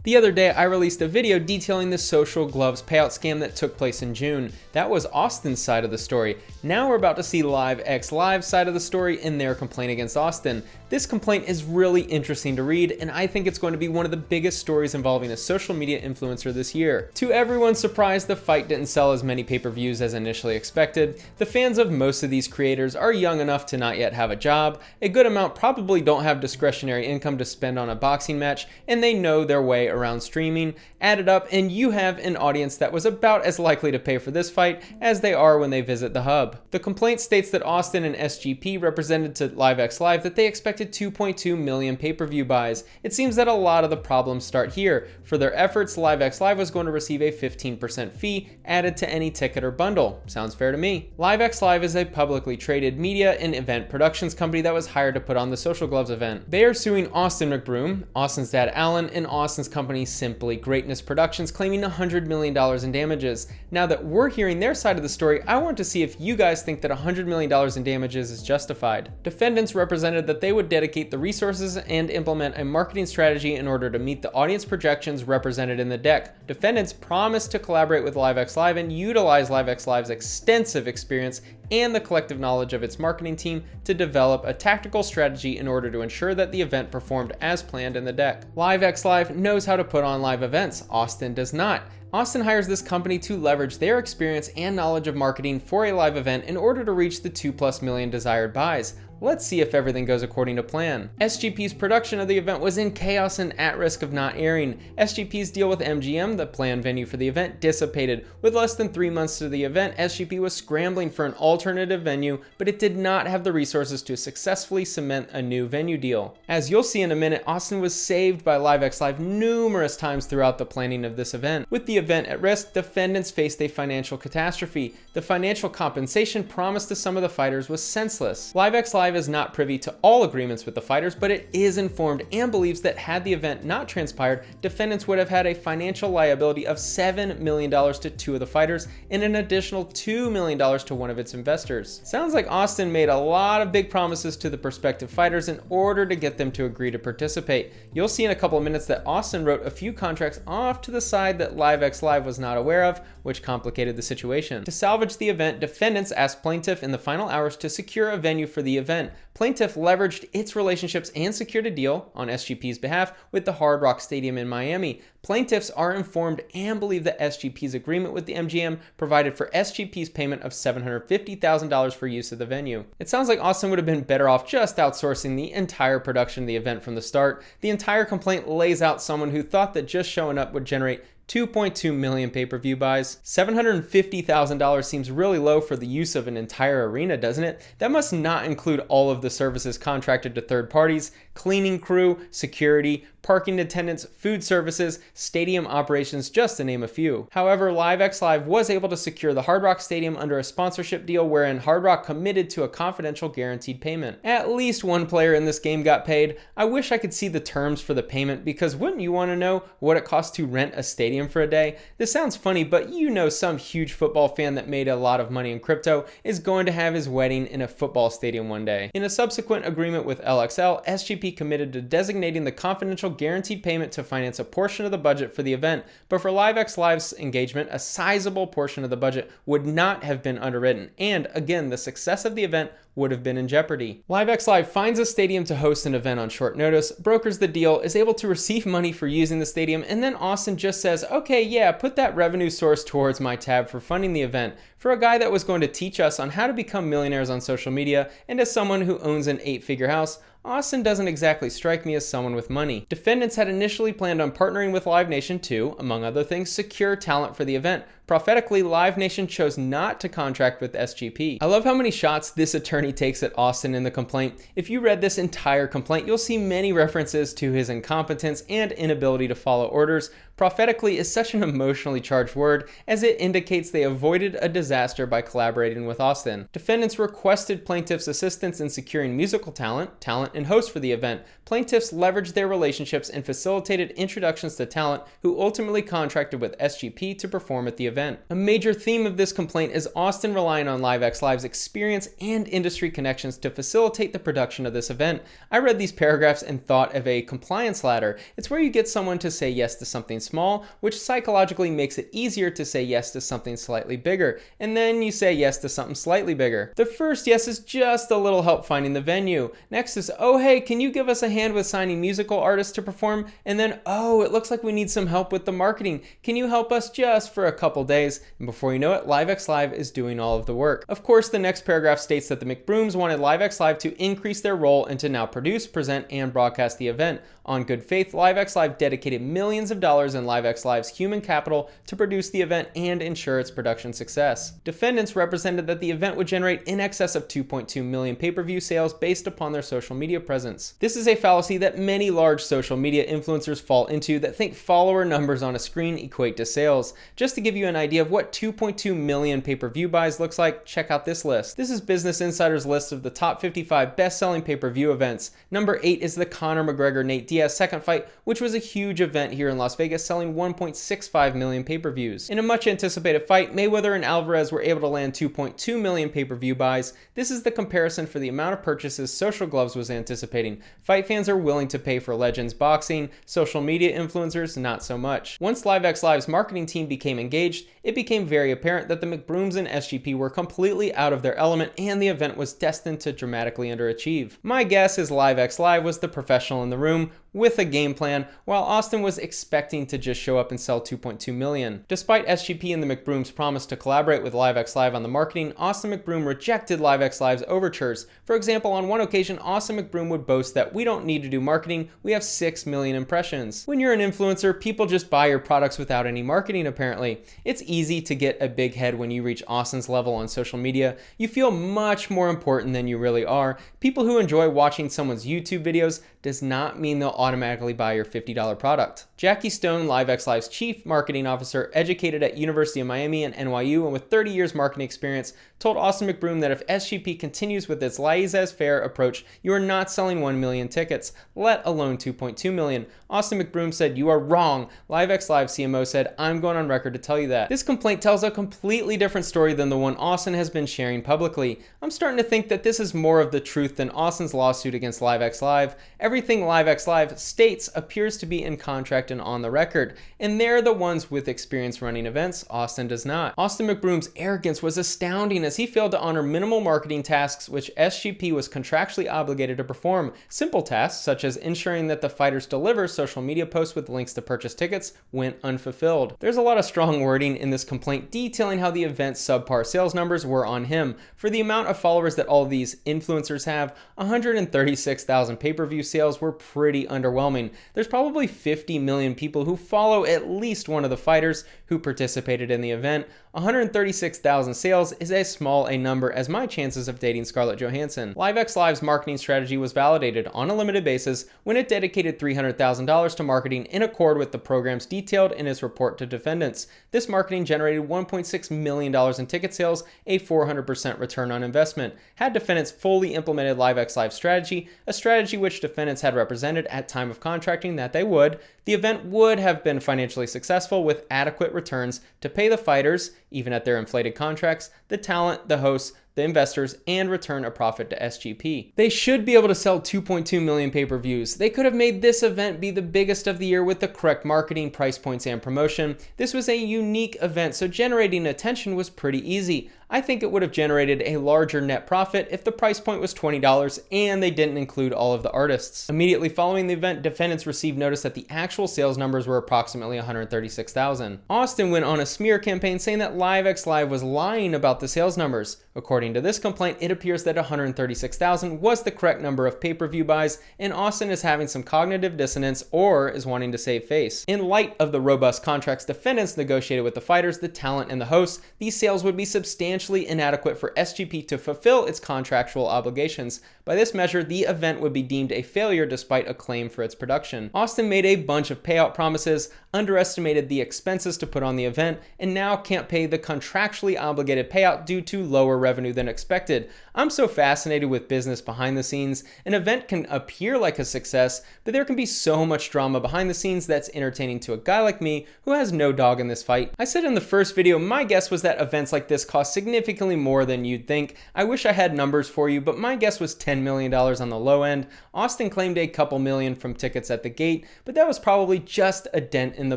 The other day, I released a video detailing the social gloves payout scam that took place in June. That was Austin's side of the story. Now we're about to see LiveXLive's side of the story in their complaint against Austin. This complaint is really interesting to read, and I think it's going to be one of the biggest stories involving a social media influencer this year. To everyone's surprise, the fight didn't sell as many pay-per-views as initially expected. The fans of most of these creators are young enough to not yet have a job, a good amount probably don't have discretionary income to spend on a boxing match, and they know their way around streaming. Add it up and you have an audience that was about as likely to pay for this fight as they are when they visit the hub. The complaint states that Austin and SGP represented to LiveXLive that they expected 2.2 million pay-per-view buys. It seems that a lot of the problems start here. For their efforts, LiveXLive was going to receive a 15% fee added to any ticket or bundle. Sounds fair to me. LiveXLive is a publicly traded media and event productions company that was hired to put on the Social Gloves event. They are suing Austin McBroom, Austin's dad Alan, and Austin's company Simply Greatness Productions, claiming $100 million in damages. Now that we're hearing their side of the story, I want to see if you guys think that $100 million in damages is justified. Defendants represented that they would dedicate the resources and implement a marketing strategy in order to meet the audience projections represented in the deck. Defendants promised to collaborate with LiveXLive and utilize LiveXLive's extensive experience and the collective knowledge of its marketing team to develop a tactical strategy in order to ensure that the event performed as planned in the deck. LiveXLive knows how to put on live events. Austin does not. Austin hires this company to leverage their experience and knowledge of marketing for a live event in order to reach the 2+ million desired buys. Let's see if everything goes according to plan. SGP's production of the event was in chaos and at risk of not airing. SGP's deal with MGM, the planned venue for the event, dissipated. With less than 3 months to the event, SGP was scrambling for an alternative venue, but it did not have the resources to successfully cement a new venue deal. As you'll see in a minute, Austin was saved by LiveXLive numerous times throughout the planning of this event. With the event at risk, defendants faced a financial catastrophe. The financial compensation promised to some of the fighters was senseless. LiveXLive is not privy to all agreements with the fighters, but it is informed and believes that had the event not transpired, defendants would have had a financial liability of $7 million to 2 of the fighters and an additional $2 million to one of its investors. Sounds like Austin made a lot of big promises to the prospective fighters in order to get them to agree to participate. You'll see in a couple of minutes that Austin wrote a few contracts off to the side that LiveXLive was not aware of, which complicated the situation. To salvage the event, defendants asked plaintiff in the final hours to secure a venue for the event. Plaintiff leveraged its relationships and secured a deal on SGP's behalf with the Hard Rock Stadium in Miami. Plaintiffs are informed and believe that SGP's agreement with the MGM provided for SGP's payment of $750,000 for use of the venue. It sounds like Austin would have been better off just outsourcing the entire production of the event from the start. The entire complaint lays out someone who thought that just showing up would generate 2.2 million pay-per-view buys. $750,000 seems really low for the use of an entire arena, doesn't it? That must not include all of the services contracted to third parties, cleaning crew, security, parking attendants, food services, stadium operations, just to name a few. However, LiveXLive was able to secure the Hard Rock Stadium under a sponsorship deal wherein Hard Rock committed to a confidential guaranteed payment. At least one player in this game got paid. I wish I could see the terms for the payment, because wouldn't you want to know what it costs to rent a stadium for a day? This sounds funny, but you know some huge football fan that made a lot of money in crypto is going to have his wedding in a football stadium one day. In a subsequent agreement with LXL, SGP committed to designating the confidential guaranteed payment to finance a portion of the budget for the event, but for LiveXLive's engagement, a sizable portion of the budget would not have been underwritten, and again, the success of the event would have been in jeopardy. LiveXLive finds a stadium to host an event on short notice, brokers the deal, is able to receive money for using the stadium, and then Austin just says, okay, yeah, put that revenue source towards my tab for funding the event. For a guy that was going to teach us on how to become millionaires on social media, and as someone who owns an 8-figure house, Austin doesn't exactly strike me as someone with money. Defendants had initially planned on partnering with Live Nation to, among other things, secure talent for the event. Prophetically, Live Nation chose not to contract with SGP. I love how many shots this attorney takes at Austin in the complaint. If you read this entire complaint, you'll see many references to his incompetence and inability to follow orders. Prophetically is such an emotionally charged word, as it indicates they avoided a disaster by collaborating with Austin. Defendants requested plaintiffs' assistance in securing musical talent, and hosts for the event. Plaintiffs leveraged their relationships and facilitated introductions to talent who ultimately contracted with SGP to perform at the event. event. A major theme of this complaint is Austin relying on LiveXLive's experience and industry connections to facilitate the production of this event. I read these paragraphs and thought of a compliance ladder. It's where you get someone to say yes to something small, which psychologically makes it easier to say yes to something slightly bigger, and then you say yes to something slightly bigger. The first yes is just a little help finding the venue. Next is, oh hey, can you give us a hand with signing musical artists to perform? And then, oh, it looks like we need some help with the marketing. Can you help us just for a couple days? And before you know it, LiveXLive is doing all of the work. Of course, the next paragraph states that the McBrooms wanted LiveXLive to increase their role and to now produce, present, and broadcast the event. On good faith, LiveXLive dedicated millions of dollars in LiveXLive's human capital to produce the event and ensure its production success. Defendants represented that the event would generate in excess of 2.2 million pay-per-view sales based upon their social media presence. This is a fallacy that many large social media influencers fall into that think follower numbers on a screen equate to sales. Just to give you an idea of what 2.2 million pay-per-view buys looks like, check out this list. This is Business Insider's list of the top 55 best-selling pay-per-view events. Number 8 is the Conor McGregor-Nate Diaz second fight, which was a huge event here in Las Vegas, selling 1.65 million pay-per-views. In a much anticipated fight, Mayweather and Alvarez were able to land 2.2 million pay-per-view buys. This is the comparison for the amount of purchases Social Gloves was anticipating. Fight fans are willing to pay for Legends boxing, social media influencers not so much. Once LiveXLive's marketing team became engaged, it became very apparent that the McBrooms and SGP were completely out of their element and the event was destined to dramatically underachieve. My guess is LiveXLive was the professional in the room with a game plan, while Austin was expecting to just show up and sell 2.2 million. Despite SGP and the McBrooms' promise to collaborate with LiveXLive on the marketing, Austin McBroom rejected LiveXLive's overtures. For example, on one occasion, Austin McBroom would boast that we don't need to do marketing, we have 6 million impressions. When you're an influencer, people just buy your products without any marketing apparently. It's easy to get a big head when you reach Austin's level on social media. You feel much more important than you really are. People who enjoy watching someone's YouTube videos does not mean they'll automatically buy your $50 product. Jackie Stone, LiveXLive's chief marketing officer, educated at University of Miami and NYU and with 30 years marketing experience, told Austin McBroom that if SGP continues with its laissez-faire approach, you are not selling 1 million tickets, let alone 2.2 million. Austin McBroom said, "You are wrong." LiveXLive CMO said, "I'm going on record to tell you that." This complaint tells a completely different story than the one Austin has been sharing publicly. I'm starting to think that this is more of the truth than Austin's lawsuit against LiveXLive. Everything LiveXLive states appears to be in contract and on the record, and they're the ones with experience running events. Austin does not. Austin McBroom's arrogance was astounding as he failed to honor minimal marketing tasks which SGP was contractually obligated to perform. Simple tasks, such as ensuring that the fighters deliver social media posts with links to purchase tickets, went unfulfilled. There's a lot of strong wording in this complaint detailing how the event's subpar sales numbers were on him. For the amount of followers that all these influencers have, 136,000 pay-per-view sales were pretty underwhelming. There's probably 50 million people who follow at least one of the fighters who participated in the event. 136,000 sales is as small a number as my chances of dating Scarlett Johansson. LiveXLive's marketing strategy was validated on a limited basis when it dedicated $300,000 to marketing in accord with the programs detailed in its report to defendants. This marketing generated $1.6 million in ticket sales, a 400% return on investment. Had defendants fully implemented LiveXLive's strategy, a strategy which defendants had represented at time of contracting that they would, the event would have been financially successful with adequate returns to pay the fighters, even at their inflated contracts, the talent, the hosts, the investors, and return a profit to SGP. They should be able to sell 2.2 million pay-per-views. They could have made this event be the biggest of the year with the correct marketing, price points, and promotion. This was a unique event, so generating attention was pretty easy. I think it would have generated a larger net profit if the price point was $20 and they didn't include all of the artists. Immediately following the event, defendants received notice that the actual sales numbers were approximately 136,000. Austin went on a smear campaign saying that LiveXLive was lying about the sales numbers. According to this complaint, it appears that 136,000 was the correct number of pay-per-view buys, and Austin is having some cognitive dissonance or is wanting to save face. In light of the robust contracts defendants negotiated with the fighters, the talent, and the hosts, these sales would be substantially inadequate for SGP to fulfill its contractual obligations. By this measure, the event would be deemed a failure despite a claim for its production. Austin made a bunch of payout promises. underestimated the expenses to put on the event, and now can't pay the contractually obligated payout due to lower revenue than expected. I'm so fascinated with business behind the scenes. An event can appear like a success, but there can be so much drama behind the scenes that's entertaining to a guy like me who has no dog in this fight. I said in the first video, my guess was that events like this cost significantly more than you'd think. I wish I had numbers for you, but my guess was $10 million on the low end. Austin claimed a couple million from tickets at the gate, but that was probably just a dent in the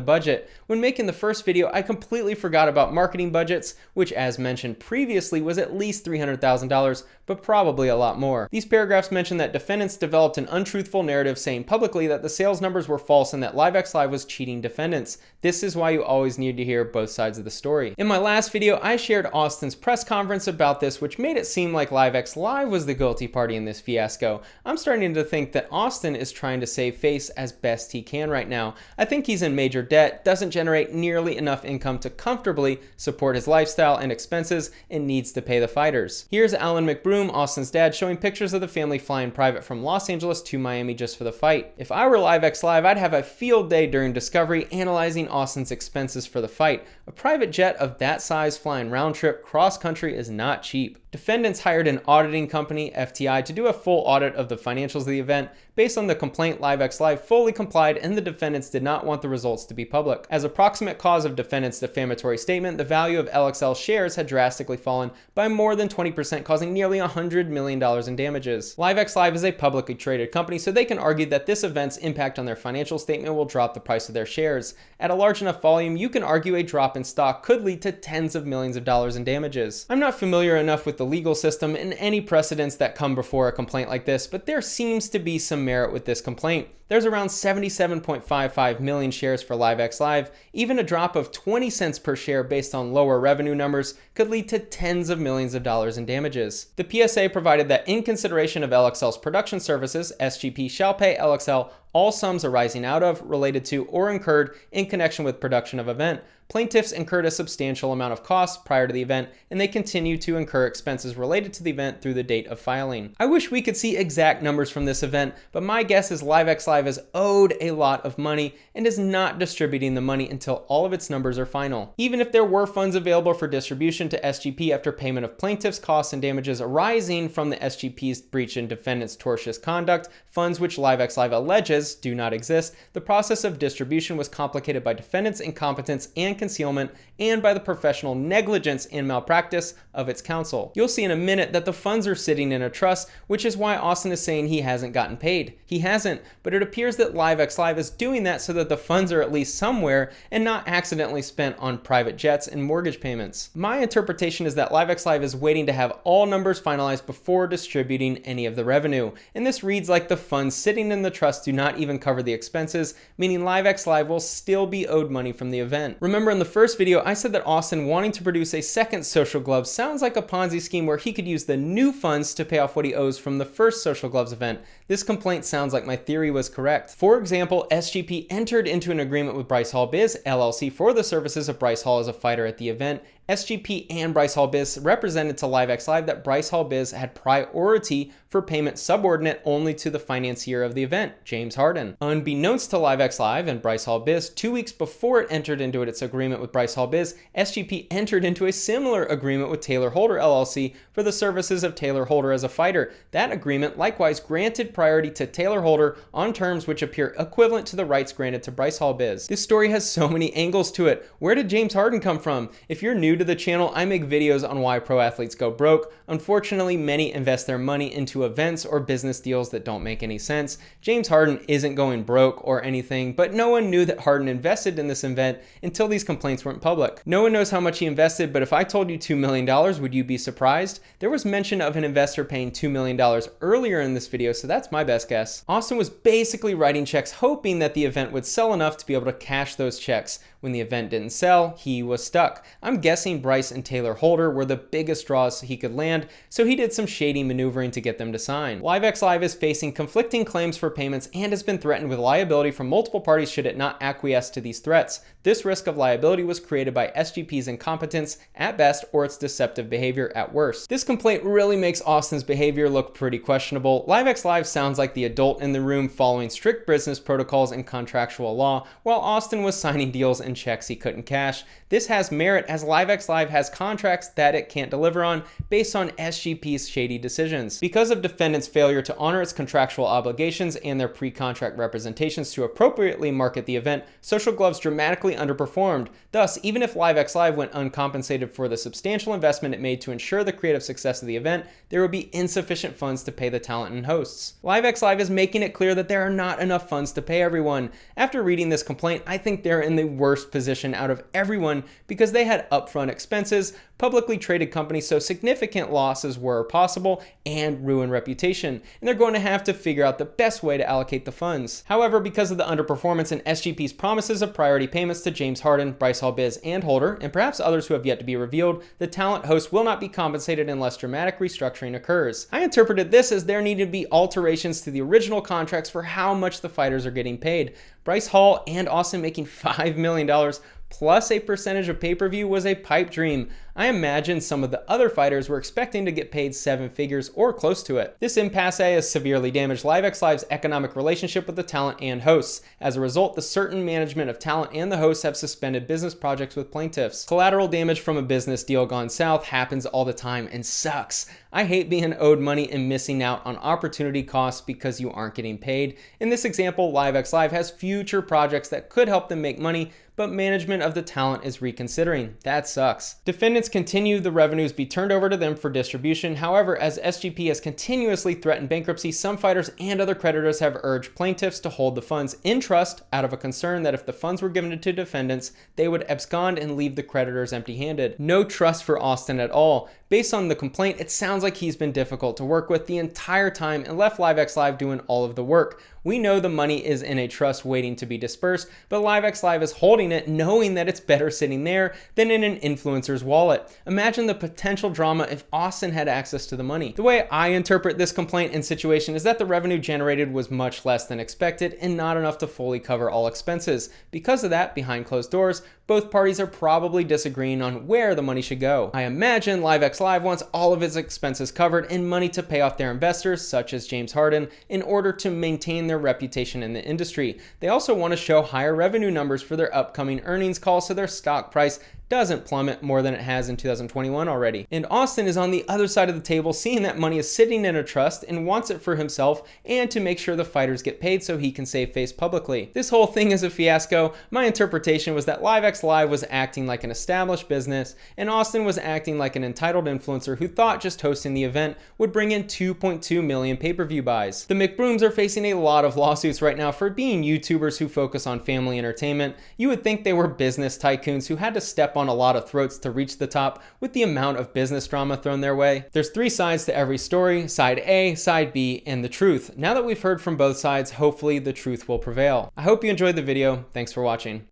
budget. When making the first video, I completely forgot about marketing budgets, which as mentioned previously was at least $300,000, but probably a lot more. These paragraphs mention that defendants developed an untruthful narrative saying publicly that the sales numbers were false and that LiveXLive was cheating defendants. This is why you always need to hear both sides of the story. In my last video, I shared Austin's press conference about this, which made it seem like LiveXLive was the guilty party in this fiasco. I'm starting to think that Austin is trying to save face as best he can right now. I think he's in major debt, doesn't generate nearly enough income to comfortably support his lifestyle and expenses, and needs to pay the fighters. Here's Austin McBroom, Austin's dad, showing pictures of the family flying private from Los Angeles to Miami just for the fight. If I were LiveXLive, I'd have a field day during Discovery analyzing Austin's expenses for the fight. A private jet of that size flying round trip cross country is not cheap. Defendants hired an auditing company, FTI, to do a full audit of the financials of the event. Based on the complaint, LiveXLive fully complied and the defendants did not want the results to be public. As a proximate cause of defendants' defamatory statement, the value of LXL shares had drastically fallen by more than 20%, causing nearly $100 million in damages. LiveXLive is a publicly traded company, so they can argue that this event's impact on their financial statement will drop the price of their shares. At a large enough volume, you can argue a drop in stock could lead to tens of millions of dollars in damages. I'm not familiar enough with the legal system and any precedents that come before a complaint like this, but there seems to be some merit with this complaint. There's around 77.55 million shares for LiveXLive. Even a drop of 20 cents per share based on lower revenue numbers could lead to tens of millions of dollars in damages. The PSA provided that in consideration of LXL's production services, SGP shall pay LXL all sums arising out of, related to, or incurred in connection with production of event. Plaintiffs incurred a substantial amount of costs prior to the event, and they continue to incur expenses related to the event through the date of filing. I wish we could see exact numbers from this event, but my guess is LiveXLive is owed a lot of money and is not distributing the money until all of its numbers are final. Even if there were funds available for distribution to SGP after payment of plaintiffs' costs and damages arising from the SGP's breach and defendant's tortious conduct, funds which LiveXLive alleges do not exist, the process of distribution was complicated by defendants' incompetence and concealment and by the professional negligence and malpractice of its counsel. You'll see in a minute that the funds are sitting in a trust, which is why Austin is saying he hasn't gotten paid. He hasn't, but it appears that LiveXLive is doing that so that the funds are at least somewhere and not accidentally spent on private jets and mortgage payments. My interpretation is that LiveXLive is waiting to have all numbers finalized before distributing any of the revenue, and this reads like the funds sitting in the trust do not even cover the expenses, meaning LiveXLive will still be owed money from the event. Remember in the first video, I said that Austin wanting to produce a second Social Gloves sounds like a Ponzi scheme where he could use the new funds to pay off what he owes from the first Social Gloves event. This complaint sounds like my theory was correct. For example, SGP entered into an agreement with Bryce Hall Biz, LLC for the services of Bryce Hall as a fighter at the event. SGP and Bryce Hall Biz represented to LiveXLive that Bryce Hall Biz had priority for payment subordinate only to the financier of the event, James Harden. Unbeknownst to LiveXLive and Bryce Hall Biz, 2 weeks before it entered into its agreement with Bryce Hall Biz, SGP entered into a similar agreement with Taylor Holder LLC for the services of Taylor Holder as a fighter. That agreement likewise granted priority to Taylor Holder on terms which appear equivalent to the rights granted to Bryce Hall Biz. This story has so many angles to it. Where did James Harden come from? If you're new to the channel, I make videos on why pro athletes go broke. Unfortunately, many invest their money into events or business deals that don't make any sense. James Harden isn't going broke or anything, but no one knew that Harden invested in this event until these complaints went public. No one knows how much he invested, but if I told you $2 million, would you be surprised? There was mention of an investor paying $2 million earlier in this video, so that's my best guess. Austin was basically writing checks hoping that the event would sell enough to be able to cash those checks. When the event didn't sell, he was stuck. I'm guessing guessing Bryce and Taylor Holder were the biggest draws he could land, so he did some shady maneuvering to get them to sign. LiveXLive is facing conflicting claims for payments and has been threatened with liability from multiple parties should it not acquiesce to these threats. This risk of liability was created by SGP's incompetence at best or its deceptive behavior at worst. This complaint really makes Austin's behavior look pretty questionable. LiveXLive sounds like the adult in the room following strict business protocols and contractual law, while Austin was signing deals and checks he couldn't cash. This has merit as LiveXLive has contracts that it can't deliver on based on SGP's shady decisions. Because of defendant's failure to honor its contractual obligations and their pre-contract representations to appropriately market the event, Social Gloves dramatically underperformed. Thus, even if LiveXLive went uncompensated for the substantial investment it made to ensure the creative success of the event, there would be insufficient funds to pay the talent and hosts. LiveXLive is making it clear that there are not enough funds to pay everyone. After reading this complaint, I think they're in the worst position out of everyone because they had upfront expenses, publicly traded companies, so significant losses were possible, and ruined reputation, and they're going to have to figure out the best way to allocate the funds. However, because of the underperformance and SGP's promises of priority payments to James Harden, Bryce Hall Biz, and Holder, and perhaps others who have yet to be revealed, the talent host will not be compensated unless dramatic restructuring occurs. I interpreted this as there needed to be alterations to the original contracts for how much the fighters are getting paid. Bryce Hall and Austin making $5 million plus a percentage of pay-per-view was a pipe dream. I imagine some of the other fighters were expecting to get paid 7 figures or close to it. This impasse has severely damaged LiveXLive's economic relationship with the talent and hosts. As a result, the certain management of talent and the hosts have suspended business projects with plaintiffs. Collateral damage from a business deal gone south happens all the time and sucks. I hate being owed money and missing out on opportunity costs because you aren't getting paid. In this example, LiveXLive has future projects that could help them make money, but management of the talent is reconsidering. That sucks. Defendants continue the revenues be turned over to them for distribution. However, as SGP has continuously threatened bankruptcy, some fighters and other creditors have urged plaintiffs to hold the funds in trust out of a concern that if the funds were given to defendants, they would abscond and leave the creditors empty-handed. No trust for Austin at all. Based on the complaint, it sounds like he's been difficult to work with the entire time and left LiveXLive doing all of the work. We know the money is in a trust waiting to be dispersed, but LiveXLive is holding it knowing that it's better sitting there than in an influencer's wallet. Imagine the potential drama if Austin had access to the money. The way I interpret this complaint and situation is that the revenue generated was much less than expected and not enough to fully cover all expenses. Because of that, behind closed doors, both parties are probably disagreeing on where the money should go. I imagine LiveXLive wants all of its expenses covered and money to pay off their investors, such as James Harden, in order to maintain their reputation in the industry. They also want to show higher revenue numbers for their upcoming earnings calls so their stock price doesn't plummet more than it has in 2021 already. And Austin is on the other side of the table, seeing that money is sitting in a trust and wants it for himself and to make sure the fighters get paid so he can save face publicly. This whole thing is a fiasco. My interpretation was that LiveXLive was acting like an established business and Austin was acting like an entitled influencer who thought just hosting the event would bring in 2.2 million pay-per-view buys. The McBrooms are facing a lot of lawsuits right now for being YouTubers who focus on family entertainment. You would think they were business tycoons who had to step on a lot of throats to reach the top with the amount of business drama thrown their way. There's 3 sides to every story: side A, side B, and the truth. Now that we've heard from both sides, hopefully the truth will prevail. I hope you enjoyed the video. Thanks for watching.